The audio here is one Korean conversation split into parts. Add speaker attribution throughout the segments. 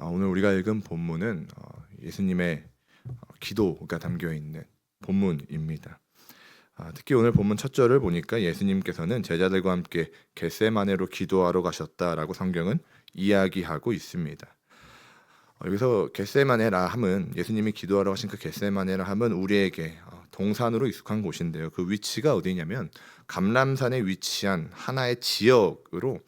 Speaker 1: 오늘 우리가 읽은 본문은 예수님의 기도가 담겨 있는 본문입니다. 특히 오늘 본문 첫 절을 보니까 예수님께서는 제자들과 함께 겟세마네로 기도하러 가셨다라고 성경은 이야기하고 있습니다. 여기서 겟세마네라 함은 예수님이 기도하러 가신 그 겟세마네라 함은 우리에게 동산으로 익숙한 곳인데요. 그 위치가 어디냐면 감람산에 위치한 하나의 지역으로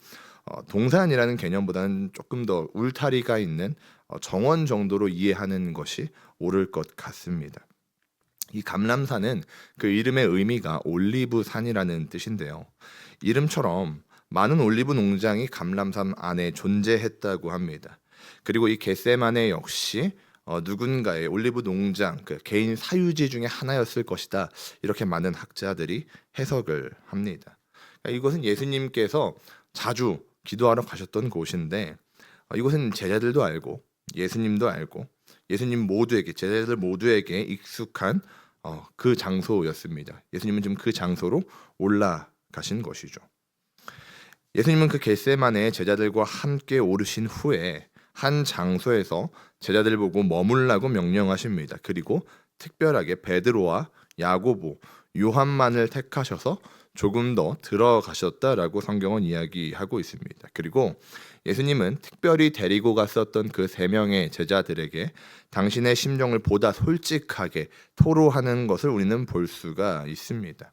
Speaker 1: 동산이라는 개념보다는 조금 더 울타리가 있는 정원 정도로 이해하는 것이 옳을 것 같습니다. 이 감람산은 그 이름의 의미가 올리브 산이라는 뜻인데요. 이름처럼 많은 올리브 농장이 감람산 안에 존재했다고 합니다. 그리고 이 겟세마네 역시 누군가의 올리브 농장, 그 개인 사유지 중에 하나였을 것이다. 이렇게 많은 학자들이 해석을 합니다. 그러니까 이것은 예수님께서 자주 기도하러 가셨던 곳인데 이곳은 제자들도 알고 예수님도 알고 예수님 모두에게 제자들 모두에게 익숙한 그 장소였습니다. 예수님은 지금 그 장소로 올라가신 것이죠. 예수님은 그 겟세마네에 제자들과 함께 오르신 후에 한 장소에서 제자들 보고 머물라고 명령하십니다. 그리고 특별하게 베드로와 야고보, 요한만을 택하셔서 조금 더 들어가셨다라고 성경은 이야기하고 있습니다. 그리고 예수님은 특별히 데리고 갔었던 그 세 명의 제자들에게 당신의 심정을 보다 솔직하게 토로하는 것을 우리는 볼 수가 있습니다.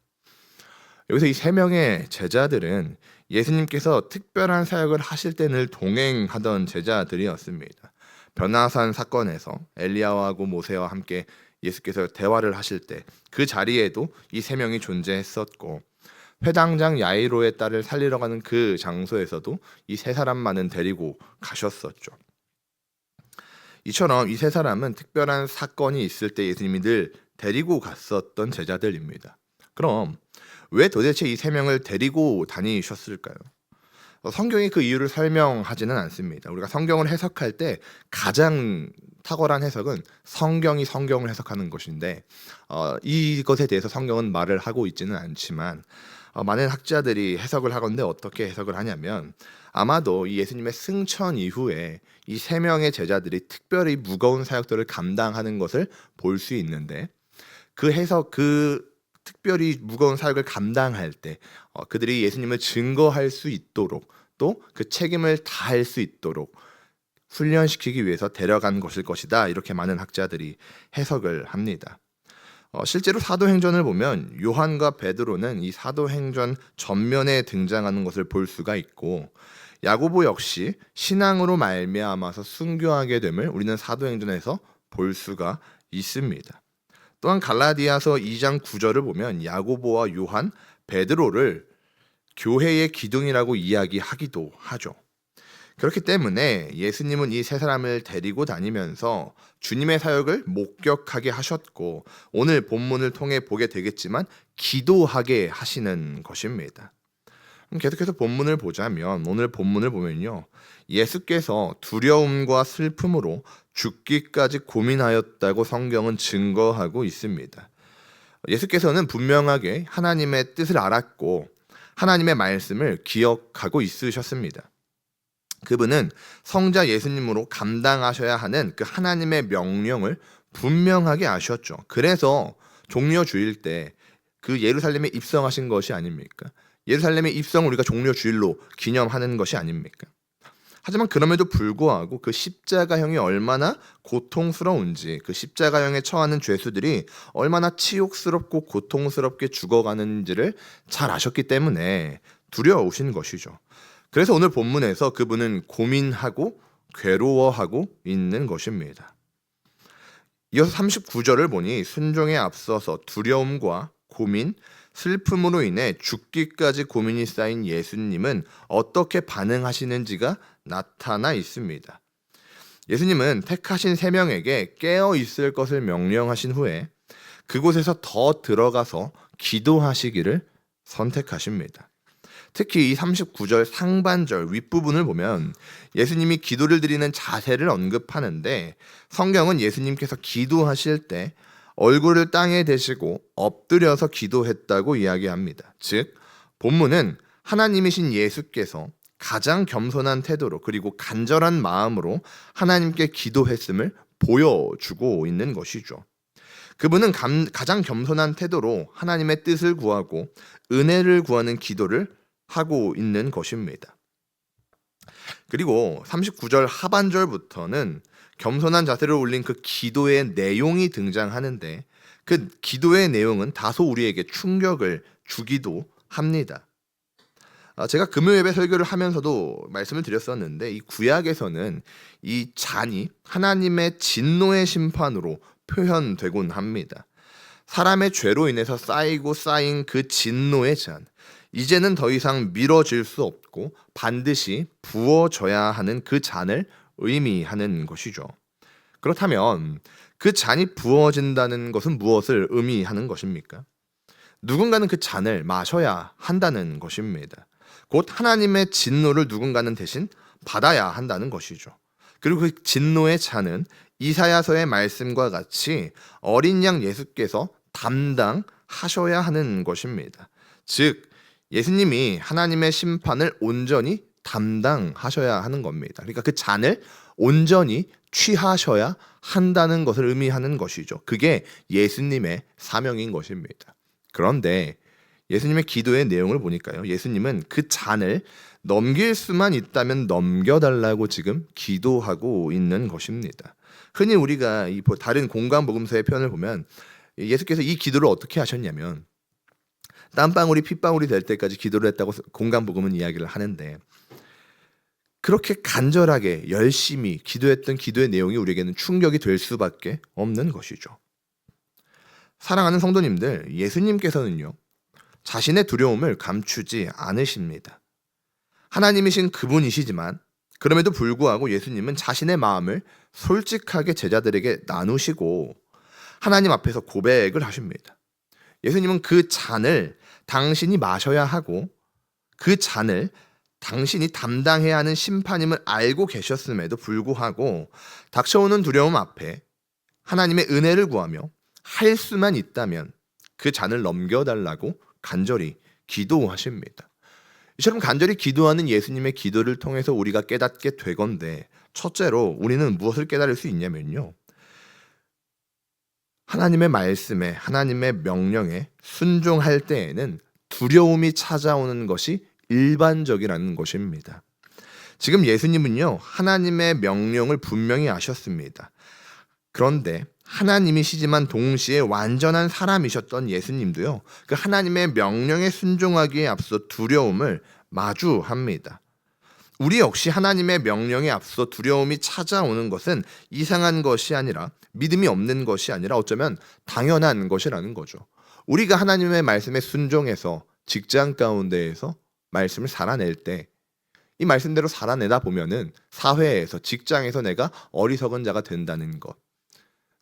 Speaker 1: 여기서 이 세 명의 제자들은 예수님께서 특별한 사역을 하실 때 늘 동행하던 제자들이었습니다. 변화산 사건에서 엘리야하고 모세와 함께 예수께서 대화를 하실 때 그 자리에도 이 세 명이 존재했었고 회당장 야이로의 딸을 살리러 가는 그 장소에서도 이 세 사람만은 데리고 가셨었죠. 이처럼 이 세 사람은 특별한 사건이 있을 때 예수님이 늘 데리고 갔었던 제자들입니다. 그럼 왜 도대체 이 세 명을 데리고 다니셨을까요? 성경이 그 이유를 설명하지는 않습니다. 우리가 성경을 해석할 때 가장 탁월한 해석은 성경이 성경을 해석하는 것인데 이것에 대해서 성경은 말을 하고 있지는 않지만 많은 학자들이 해석을 하건대 어떻게 해석을 하냐면 아마도 이 예수님의 승천 이후에 이 세 명의 제자들이 특별히 무거운 사역들을 감당하는 것을 볼 수 있는데 그 특별히 무거운 사역을 감당할 때 그들이 예수님을 증거할 수 있도록 또 그 책임을 다할 수 있도록 훈련시키기 위해서 데려간 것일 것이다. 이렇게 많은 학자들이 해석을 합니다. 실제로 사도행전을 보면 요한과 베드로는 이 사도행전 전면에 등장하는 것을 볼 수가 있고 야고보 역시 신앙으로 말미암아서 순교하게 됨을 우리는 사도행전에서 볼 수가 있습니다. 또한 갈라디아서 2장 9절을 보면 야고보와 요한, 베드로를 교회의 기둥이라고 이야기하기도 하죠. 그렇기 때문에 예수님은 이 세 사람을 데리고 다니면서 주님의 사역을 목격하게 하셨고 오늘 본문을 통해 보게 되겠지만 기도하게 하시는 것입니다. 계속해서 본문을 보자면 오늘 본문을 보면요. 예수께서 두려움과 슬픔으로 죽기까지 고민하였다고 성경은 증거하고 있습니다. 예수께서는 분명하게 하나님의 뜻을 알았고 하나님의 말씀을 기억하고 있으셨습니다. 그분은 성자 예수님으로 감당하셔야 하는 그 하나님의 명령을 분명하게 아셨죠. 그래서 종려 주일 때 그 예루살렘에 입성하신 것이 아닙니까? 예루살렘의 입성을 우리가 종려 주일로 기념하는 것이 아닙니까? 하지만 그럼에도 불구하고 그 십자가형이 얼마나 고통스러운지 그 십자가형에 처하는 죄수들이 얼마나 치욕스럽고 고통스럽게 죽어가는지를 잘 아셨기 때문에 두려우신 것이죠. 그래서 오늘 본문에서 그분은 고민하고 괴로워하고 있는 것입니다. 이어서 39절을 보니 순종에 앞서서 두려움과 고민, 슬픔으로 인해 죽기까지 고민이 쌓인 예수님은 어떻게 반응하시는지가 나타나 있습니다. 예수님은 택하신 세 명에게 깨어 있을 것을 명령하신 후에 그곳에서 더 들어가서 기도하시기를 선택하십니다. 특히 이 39절 상반절 윗부분을 보면 예수님이 기도를 드리는 자세를 언급하는데 성경은 예수님께서 기도하실 때 얼굴을 땅에 대시고 엎드려서 기도했다고 이야기합니다. 즉 본문은 하나님이신 예수께서 가장 겸손한 태도로 그리고 간절한 마음으로 하나님께 기도했음을 보여주고 있는 것이죠. 그분은 가장 겸손한 태도로 하나님의 뜻을 구하고 은혜를 구하는 기도를 하고 있는 것입니다. 그리고 39절 하반절부터는 겸손한 자세를 올린 그 기도의 내용이 등장하는데 그 기도의 내용은 다소 우리에게 충격을 주기도 합니다. 제가 금요예배 설교를 하면서도 말씀을 드렸었는데 이 구약에서는 이 잔이 하나님의 진노의 심판으로 표현되곤 합니다. 사람의 죄로 인해서 쌓인 그 진노의 잔, 이제는 더 이상 미뤄질 수 없고 반드시 부어져야 하는 그 잔을 의미하는 것이죠. 그렇다면 그 잔이 부어진다는 것은 무엇을 의미하는 것입니까? 누군가는 그 잔을 마셔야 한다는 것입니다. 곧 하나님의 진노를 누군가는 대신 받아야 한다는 것이죠. 그리고 그 진노의 잔은 이사야서의 말씀과 같이 어린 양 예수께서 담당하셔야 하는 것입니다. 즉 예수님이 하나님의 심판을 온전히 담당하셔야 하는 겁니다. 그러니까 그 잔을 온전히 취하셔야 한다는 것을 의미하는 것이죠. 그게 예수님의 사명인 것입니다. 그런데 예수님의 기도의 내용을 보니까요. 예수님은 그 잔을 넘길 수만 있다면 넘겨달라고 지금 기도하고 있는 것입니다. 흔히 우리가 이 다른 공관복음서의 표현을 보면 예수께서 이 기도를 어떻게 하셨냐면 땀방울이 핏방울이 될 때까지 기도를 했다고 공관복음은 이야기를 하는데 그렇게 간절하게 열심히 기도했던 기도의 내용이 우리에게는 충격이 될 수밖에 없는 것이죠. 사랑하는 성도님들, 예수님께서는요. 자신의 두려움을 감추지 않으십니다. 하나님이신 그분이시지만 그럼에도 불구하고 예수님은 자신의 마음을 솔직하게 제자들에게 나누시고 하나님 앞에서 고백을 하십니다. 예수님은 그 잔을 당신이 마셔야 하고 그 잔을 당신이 담당해야 하는 심판임을 알고 계셨음에도 불구하고 닥쳐오는 두려움 앞에 하나님의 은혜를 구하며 할 수만 있다면 그 잔을 넘겨달라고 간절히 기도하십니다. 이처럼 간절히 기도하는 예수님의 기도를 통해서 우리가 깨닫게 되건대 첫째로 우리는 무엇을 깨달을 수 있냐면요. 하나님의 말씀에 하나님의 명령에 순종할 때에는 두려움이 찾아오는 것이 일반적이라는 것입니다. 지금 예수님은요. 하나님의 명령을 분명히 아셨습니다. 그런데 하나님이시지만 동시에 완전한 사람이셨던 예수님도요. 그 하나님의 명령에 순종하기에 앞서 두려움을 마주합니다. 우리 역시 하나님의 명령에 앞서 두려움이 찾아오는 것은 이상한 것이 아니라 믿음이 없는 것이 아니라 어쩌면 당연한 것이라는 거죠. 우리가 하나님의 말씀에 순종해서 직장 가운데에서 말씀을 살아낼 때 이 말씀대로 살아내다 보면은 사회에서 직장에서 내가 어리석은 자가 된다는 것,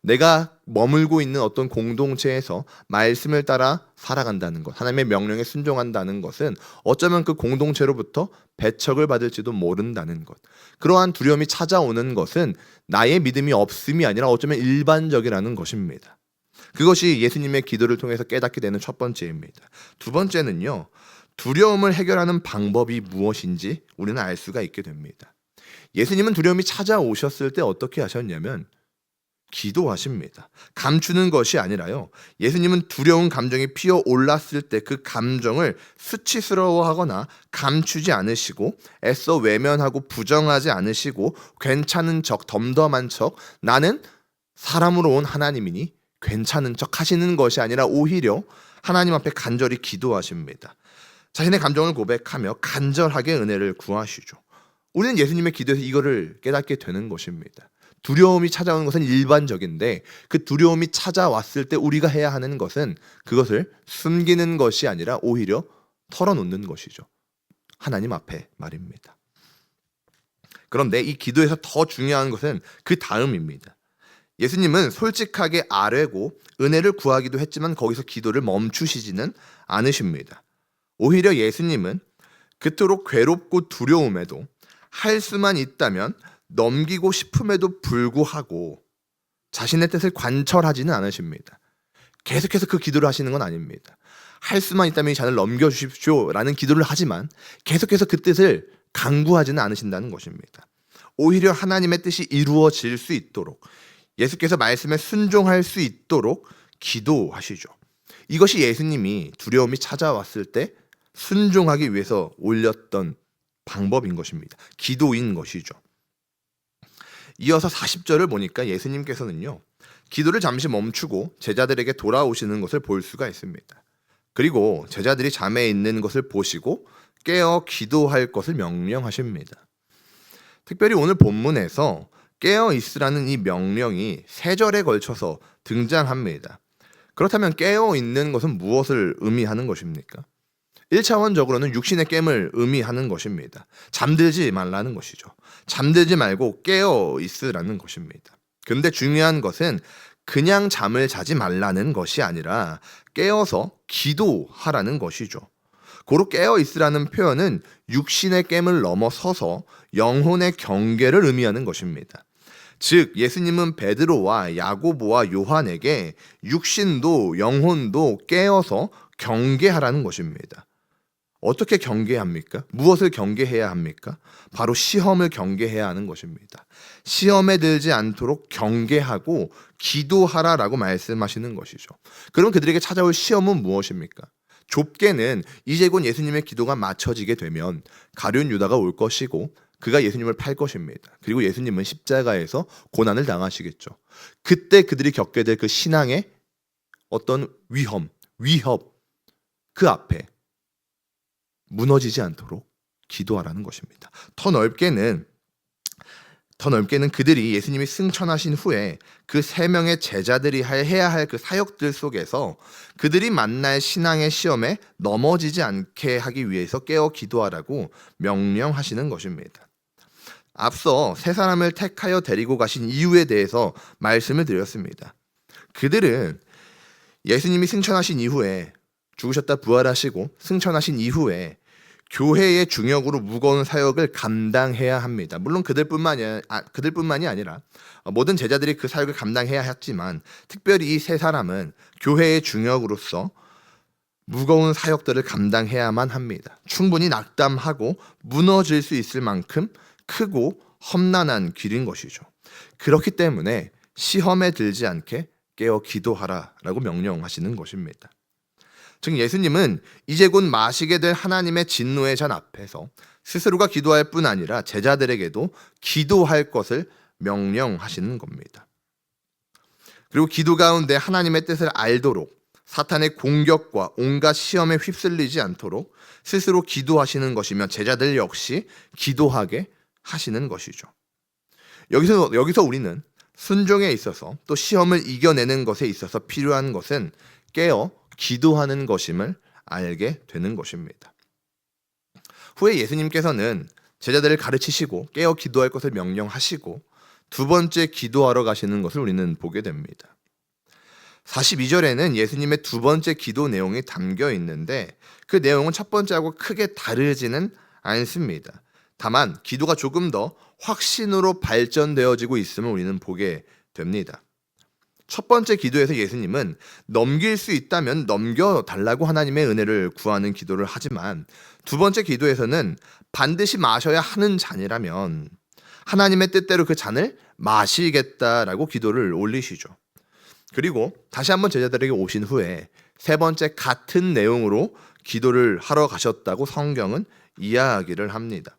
Speaker 1: 내가 머물고 있는 어떤 공동체에서 말씀을 따라 살아간다는 것, 하나님의 명령에 순종한다는 것은 어쩌면 그 공동체로부터 배척을 받을지도 모른다는 것, 그러한 두려움이 찾아오는 것은 나의 믿음이 없음이 아니라 어쩌면 일반적이라는 것입니다. 그것이 예수님의 기도를 통해서 깨닫게 되는 첫 번째입니다. 두 번째는요. 두려움을 해결하는 방법이 무엇인지 우리는 알 수가 있게 됩니다. 예수님은 두려움이 찾아오셨을 때 어떻게 하셨냐면 기도하십니다. 감추는 것이 아니라요. 예수님은 두려운 감정이 피어올랐을 때 그 감정을 수치스러워하거나 감추지 않으시고 애써 외면하고 부정하지 않으시고 괜찮은 척, 덤덤한 척, 나는 사람으로 온 하나님이니 괜찮은 척 하시는 것이 아니라 오히려 하나님 앞에 간절히 기도하십니다. 자신의 감정을 고백하며 간절하게 은혜를 구하시죠. 우리는 예수님의 기도에서 이거를 깨닫게 되는 것입니다. 두려움이 찾아오는 것은 일반적인데 그 두려움이 찾아왔을 때 우리가 해야 하는 것은 그것을 숨기는 것이 아니라 오히려 털어놓는 것이죠. 하나님 앞에 말입니다. 그런데 이 기도에서 더 중요한 것은 그 다음입니다. 예수님은 솔직하게 아뢰고 은혜를 구하기도 했지만 거기서 기도를 멈추시지는 않으십니다. 오히려 예수님은 그토록 괴롭고 두려움에도 할 수만 있다면 넘기고 싶음에도 불구하고 자신의 뜻을 관철하지는 않으십니다. 계속해서 그 기도를 하시는 건 아닙니다. 할 수만 있다면 이 잔을 넘겨주십시오 라는 기도를 하지만 계속해서 그 뜻을 강구하지는 않으신다는 것입니다. 오히려 하나님의 뜻이 이루어질 수 있도록, 예수께서 말씀에 순종할 수 있도록 기도하시죠. 이것이 예수님이 두려움이 찾아왔을 때 순종하기 위해서 올렸던 방법인 것입니다. 기도인 것이죠. 이어서 40절을 보니까 예수님께서는요, 기도를 잠시 멈추고 제자들에게 돌아오시는 것을 볼 수가 있습니다. 그리고 제자들이 잠에 있는 것을 보시고 깨어 기도할 것을 명령하십니다. 특별히 오늘 본문에서 깨어 있으라는 이 명령이 3절에 걸쳐서 등장합니다. 그렇다면 깨어 있는 것은 무엇을 의미하는 것입니까? 1차원적으로는 육신의 깨임을 의미하는 것입니다. 잠들지 말라는 것이죠. 잠들지 말고 깨어 있으라는 것입니다. 근데 중요한 것은 그냥 잠을 자지 말라는 것이 아니라 깨어서 기도하라는 것이죠. 고로 깨어 있으라는 표현은 육신의 깨임을 넘어서서 영혼의 경계를 의미하는 것입니다. 즉 예수님은 베드로와 야고보와 요한에게 육신도 영혼도 깨어서 경계하라는 것입니다. 어떻게 경계합니까? 무엇을 경계해야 합니까? 바로 시험을 경계해야 하는 것입니다. 시험에 들지 않도록 경계하고 기도하라라고 말씀하시는 것이죠. 그럼 그들에게 찾아올 시험은 무엇입니까? 좁게는 이제 곧 예수님의 기도가 맞춰지게 되면 가룟 유다가 올 것이고 그가 예수님을 팔 것입니다. 그리고 예수님은 십자가에서 고난을 당하시겠죠. 그때 그들이 겪게 될 그 신앙의 어떤 위험, 위협, 그 앞에 무너지지 않도록 기도하라는 것입니다. 더 넓게는 그들이 예수님이 승천하신 후에 그 3명의 제자들이 해야 할 그 사역들 속에서 그들이 만날 신앙의 시험에 넘어지지 않게 하기 위해서 깨어 기도하라고 명령하시는 것입니다. 앞서 3사람을 택하여 데리고 가신 이유에 대해서 말씀을 드렸습니다. 그들은 예수님이 승천하신 이후에 죽으셨다 부활하시고 승천하신 이후에 교회의 중역으로 무거운 사역을 감당해야 합니다. 물론 그들뿐만이 아니라 모든 제자들이 그 사역을 감당해야 했지만 특별히 이 3사람은 교회의 중역으로서 무거운 사역들을 감당해야만 합니다. 충분히 낙담하고 무너질 수 있을 만큼 크고 험난한 길인 것이죠. 그렇기 때문에 시험에 들지 않게 깨어 기도하라라고 명령하시는 것입니다. 즉 예수님은 이제 곧 마시게 될 하나님의 진노의 잔 앞에서 스스로가 기도할 뿐 아니라 제자들에게도 기도할 것을 명령하시는 겁니다. 그리고 기도 가운데 하나님의 뜻을 알도록 사탄의 공격과 온갖 시험에 휩쓸리지 않도록 스스로 기도하시는 것이며 제자들 역시 기도하게 하시는 것이죠. 여기서 우리는 순종에 있어서 또 시험을 이겨내는 것에 있어서 필요한 것은 깨어 기도하는 것임을 알게 되는 것입니다. 후에 예수님께서는 제자들을 가르치시고 깨어 기도할 것을 명령하시고 2번째 기도하러 가시는 것을 우리는 보게 됩니다. 42절에는 예수님의 2번째 기도 내용이 담겨 있는데 그 내용은 첫 번째하고 크게 다르지는 않습니다. 다만 기도가 조금 더 확신으로 발전되어지고 있음을 우리는 보게 됩니다. 첫 번째 기도에서 예수님은 넘길 수 있다면 넘겨달라고 하나님의 은혜를 구하는 기도를 하지만 2번째 기도에서는 반드시 마셔야 하는 잔이라면 하나님의 뜻대로 그 잔을 마시겠다라고 기도를 올리시죠. 그리고 다시 한번 제자들에게 오신 후에 3번째 같은 내용으로 기도를 하러 가셨다고 성경은 이야기를 합니다.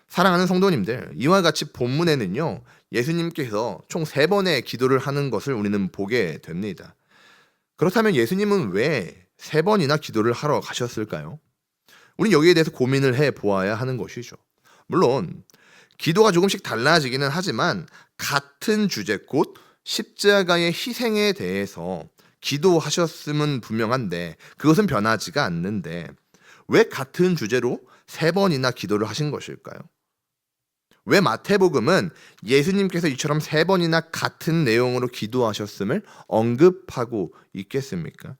Speaker 1: 사랑하는 성도님들, 이와 같이 본문에는요 예수님께서 총 3번의 기도를 하는 것을 우리는 보게 됩니다. 그렇다면 예수님은 왜 3번이나 기도를 하러 가셨을까요? 우리는 여기에 대해서 고민을 해보아야 하는 것이죠. 물론 기도가 조금씩 달라지기는 하지만 같은 주제 곧 십자가의 희생에 대해서 기도하셨음은 분명한데 그것은 변하지가 않는데 왜 같은 주제로 3번이나 기도를 하신 것일까요? 왜 마태복음은 예수님께서 이처럼 3번이나 같은 내용으로 기도하셨음을 언급하고 있겠습니까?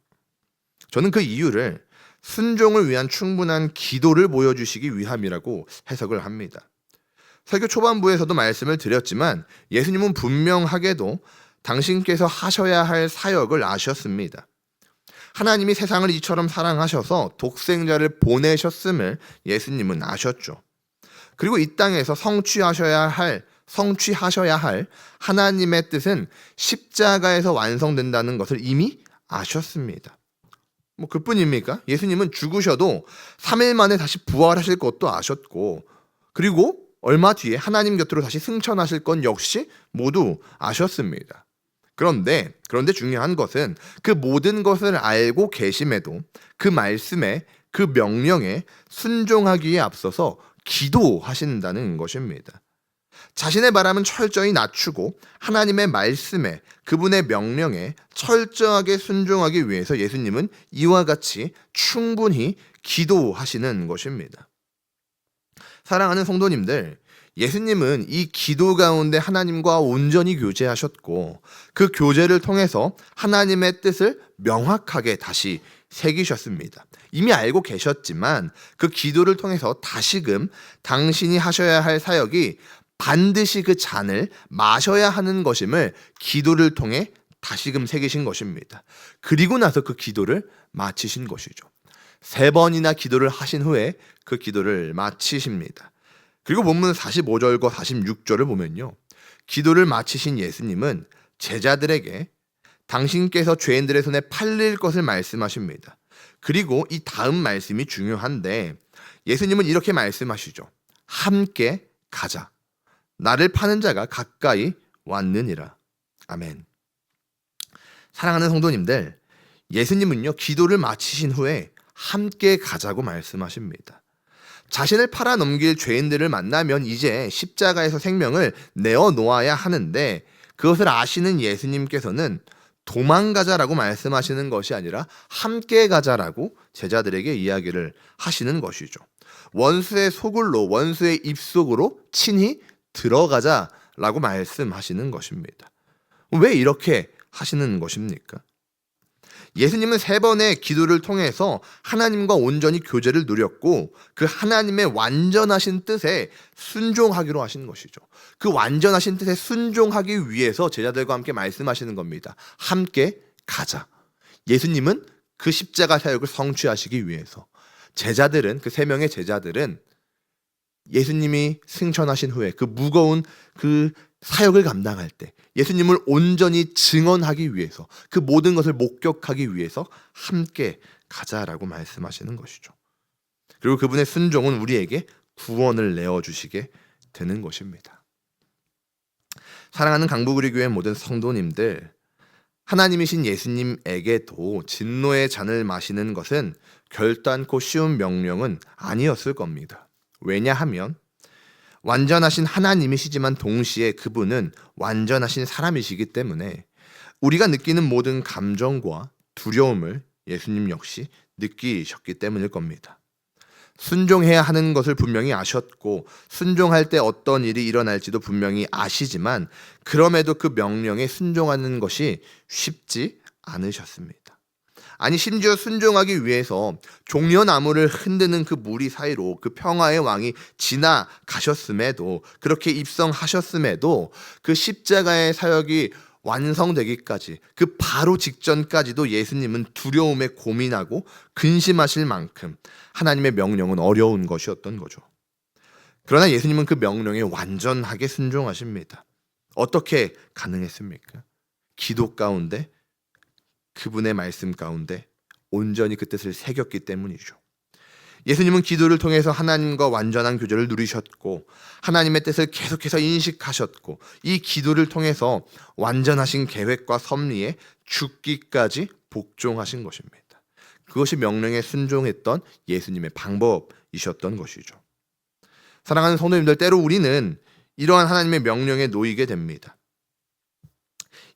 Speaker 1: 저는 그 이유를 순종을 위한 충분한 기도를 보여주시기 위함이라고 해석을 합니다. 설교 초반부에서도 말씀을 드렸지만 예수님은 분명하게도 당신께서 하셔야 할 사역을 아셨습니다. 하나님이 세상을 이처럼 사랑하셔서 독생자를 보내셨음을 예수님은 아셨죠. 그리고 이 땅에서 성취하셔야 할 하나님의 뜻은 십자가에서 완성된다는 것을 이미 아셨습니다. 그뿐입니까? 예수님은 죽으셔도 3일 만에 다시 부활하실 것도 아셨고, 그리고 얼마 뒤에 하나님 곁으로 다시 승천하실 건 역시 모두 아셨습니다. 그런데 중요한 것은 그 모든 것을 알고 계심에도 그 말씀에, 그 명령에 순종하기에 앞서서 기도하신다는 것입니다. 자신의 바람은 철저히 낮추고 하나님의 말씀에, 그분의 명령에 철저하게 순종하기 위해서 예수님은 이와 같이 충분히 기도하시는 것입니다. 사랑하는 성도님들, 예수님은 이 기도 가운데 하나님과 온전히 교제하셨고, 그 교제를 통해서 하나님의 뜻을 명확하게 다시 새기셨습니다. 이미 알고 계셨지만 그 기도를 통해서 다시금 당신이 하셔야 할 사역이 반드시 그 잔을 마셔야 하는 것임을 기도를 통해 다시금 새기신 것입니다. 그리고 나서 그 기도를 마치신 것이죠. 3번이나 기도를 하신 후에 그 기도를 마치십니다. 그리고 본문 45절과 46절을 보면요, 기도를 마치신 예수님은 제자들에게 당신께서 죄인들의 손에 팔릴 것을 말씀하십니다. 그리고 이 다음 말씀이 중요한데, 예수님은 이렇게 말씀하시죠. 함께 가자. 나를 파는 자가 가까이 왔느니라. 아멘. 사랑하는 성도님들, 예수님은요, 기도를 마치신 후에 함께 가자고 말씀하십니다. 자신을 팔아 넘길 죄인들을 만나면 이제 십자가에서 생명을 내어 놓아야 하는데, 그것을 아시는 예수님께서는 도망가자라고 말씀하시는 것이 아니라 함께 가자라고 제자들에게 이야기를 하시는 것이죠. 원수의 소굴로, 원수의 입속으로 친히 들어가자라고 말씀하시는 것입니다. 왜 이렇게 하시는 것입니까? 예수님은 3번의 기도를 통해서 하나님과 온전히 교제를 누렸고, 그 하나님의 완전하신 뜻에 순종하기로 하신 것이죠. 그 완전하신 뜻에 순종하기 위해서 제자들과 함께 말씀하시는 겁니다. 함께 가자. 예수님은 그 십자가 사역을 성취하시기 위해서, 제자들은, 그 3명의 제자들은 예수님이 승천하신 후에 그 무거운 그 사역을 감당할 때 예수님을 온전히 증언하기 위해서, 그 모든 것을 목격하기 위해서 함께 가자라고 말씀하시는 것이죠. 그리고 그분의 순종은 우리에게 구원을 내어주시게 되는 것입니다. 사랑하는 강북우리교회 모든 성도님들, 하나님이신 예수님에게도 진노의 잔을 마시는 것은 결단코 쉬운 명령은 아니었을 겁니다. 왜냐하면 완전하신 하나님이시지만 동시에 그분은 완전하신 사람이시기 때문에 우리가 느끼는 모든 감정과 두려움을 예수님 역시 느끼셨기 때문일 겁니다. 순종해야 하는 것을 분명히 아셨고, 순종할 때 어떤 일이 일어날지도 분명히 아시지만, 그럼에도 그 명령에 순종하는 것이 쉽지 않으셨습니다. 아니, 심지어 순종하기 위해서 종려나무를 흔드는 그 무리 사이로 그 평화의 왕이 지나가셨음에도, 그렇게 입성하셨음에도 그 십자가의 사역이 완성되기까지, 그 바로 직전까지도 예수님은 두려움에 고민하고 근심하실 만큼 하나님의 명령은 어려운 것이었던 거죠. 그러나 예수님은 그 명령에 완전하게 순종하십니다. 어떻게 가능했습니까? 기도 가운데, 그분의 말씀 가운데 온전히 그 뜻을 새겼기 때문이죠. 예수님은 기도를 통해서 하나님과 완전한 교제를 누리셨고, 하나님의 뜻을 계속해서 인식하셨고, 이 기도를 통해서 완전하신 계획과 섭리에 죽기까지 복종하신 것입니다. 그것이 명령에 순종했던 예수님의 방법이셨던 것이죠. 사랑하는 성도님들, 때로 우리는 이러한 하나님의 명령에 놓이게 됩니다.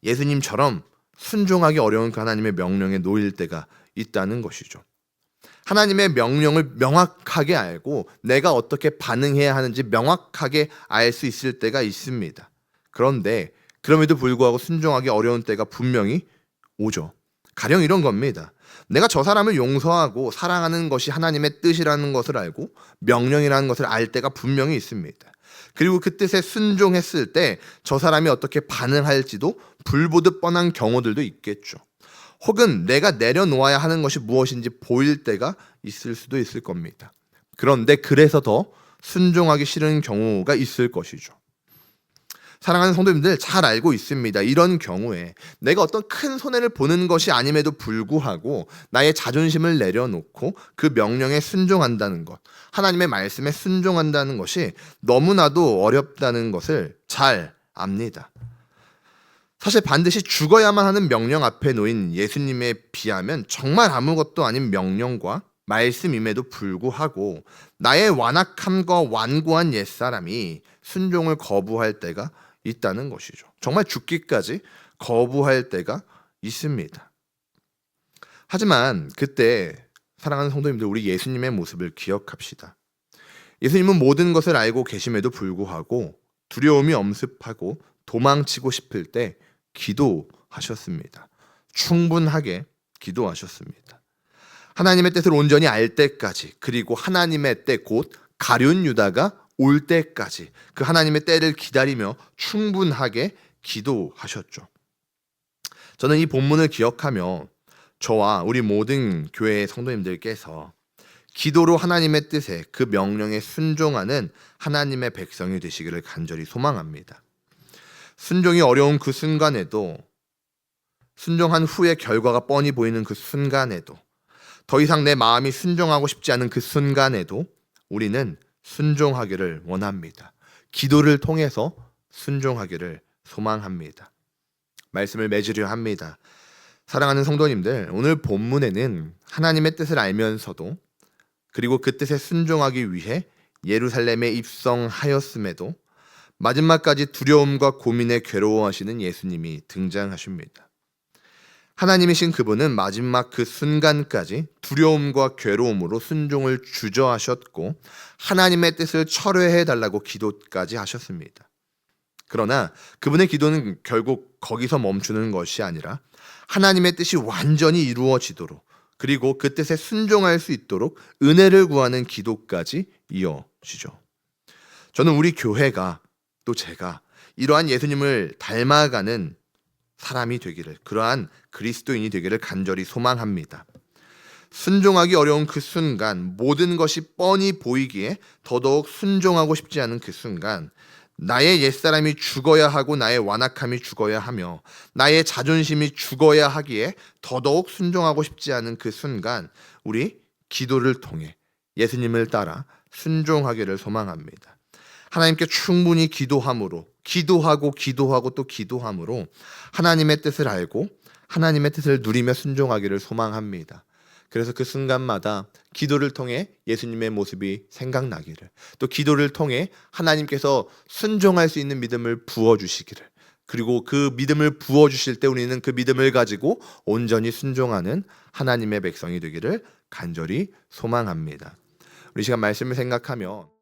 Speaker 1: 예수님처럼 순종하기 어려운 그 하나님의 명령에 놓일 때가 있다는 것이죠. 하나님의 명령을 명확하게 알고 내가 어떻게 반응해야 하는지 명확하게 알 수 있을 때가 있습니다. 그런데 그럼에도 불구하고 순종하기 어려운 때가 분명히 오죠. 가령 이런 겁니다. 내가 저 사람을 용서하고 사랑하는 것이 하나님의 뜻이라는 것을 알고 명령이라는 것을 알 때가 분명히 있습니다. 그리고 그 뜻에 순종했을 때 저 사람이 어떻게 반응할지도 불보듯 뻔한 경우들도 있겠죠. 혹은 내가 내려놓아야 하는 것이 무엇인지 보일 때가 있을 수도 있을 겁니다. 그런데 그래서 더 순종하기 싫은 경우가 있을 것이죠. 사랑하는 성도님들, 잘 알고 있습니다. 이런 경우에 내가 어떤 큰 손해를 보는 것이 아님에도 불구하고 나의 자존심을 내려놓고 그 명령에 순종한다는 것, 하나님의 말씀에 순종한다는 것이 너무나도 어렵다는 것을 잘 압니다. 사실 반드시 죽어야만 하는 명령 앞에 놓인 예수님에 비하면 정말 아무것도 아닌 명령과 말씀임에도 불구하고 나의 완악함과 완고한 옛사람이 순종을 거부할 때가 있다는 것이죠. 정말 죽기까지 거부할 때가 있습니다. 하지만 그때 사랑하는 성도님들, 우리 예수님의 모습을 기억합시다. 예수님은 모든 것을 알고 계심에도 불구하고 두려움이 엄습하고 도망치고 싶을 때 기도하셨습니다. 충분하게 기도하셨습니다. 하나님의 뜻을 온전히 알 때까지, 그리고 하나님의 때 곧 가룟 유다가 올 때까지 그 하나님의 때를 기다리며 충분하게 기도하셨죠. 저는 이 본문을 기억하며 저와 우리 모든 교회의 성도님들께서 기도로 하나님의 뜻에, 그 명령에 순종하는 하나님의 백성이 되시기를 간절히 소망합니다. 순종이 어려운 그 순간에도, 순종한 후의 결과가 뻔히 보이는 그 순간에도, 더 이상 내 마음이 순종하고 싶지 않은 그 순간에도 우리는 순종하기를 원합니다. 기도를 통해서 순종하기를 소망합니다. 말씀을 맺으려 합니다. 사랑하는 성도님들, 오늘 본문에는 하나님의 뜻을 알면서도, 그리고 그 뜻에 순종하기 위해 예루살렘에 입성하였음에도 마지막까지 두려움과 고민에 괴로워하시는 예수님이 등장하십니다. 하나님이신 그분은 마지막 그 순간까지 두려움과 괴로움으로 순종을 주저하셨고 하나님의 뜻을 철회해 달라고 기도까지 하셨습니다. 그러나 그분의 기도는 결국 거기서 멈추는 것이 아니라 하나님의 뜻이 완전히 이루어지도록, 그리고 그 뜻에 순종할 수 있도록 은혜를 구하는 기도까지 이어지죠. 저는 우리 교회가, 또 제가 이러한 예수님을 닮아가는 사람이 되기를, 그러한 그리스도인이 되기를 간절히 소망합니다. 순종하기 어려운 그 순간, 모든 것이 뻔히 보이기에 더더욱 순종하고 싶지 않은 그 순간, 나의 옛사람이 죽어야 하고 나의 완악함이 죽어야 하며 나의 자존심이 죽어야 하기에 더더욱 순종하고 싶지 않은 그 순간, 우리 기도를 통해 예수님을 따라 순종하기를 소망합니다. 하나님께 충분히 기도함으로, 기도하고 또 기도함으로 하나님의 뜻을 알고 하나님의 뜻을 누리며 순종하기를 소망합니다. 그래서 그 순간마다 기도를 통해 예수님의 모습이 생각나기를, 또 기도를 통해 하나님께서 순종할 수 있는 믿음을 부어주시기를, 그리고 그 믿음을 부어주실 때 우리는 그 믿음을 가지고 온전히 순종하는 하나님의 백성이 되기를 간절히 소망합니다. 우리 시간 말씀을 생각하며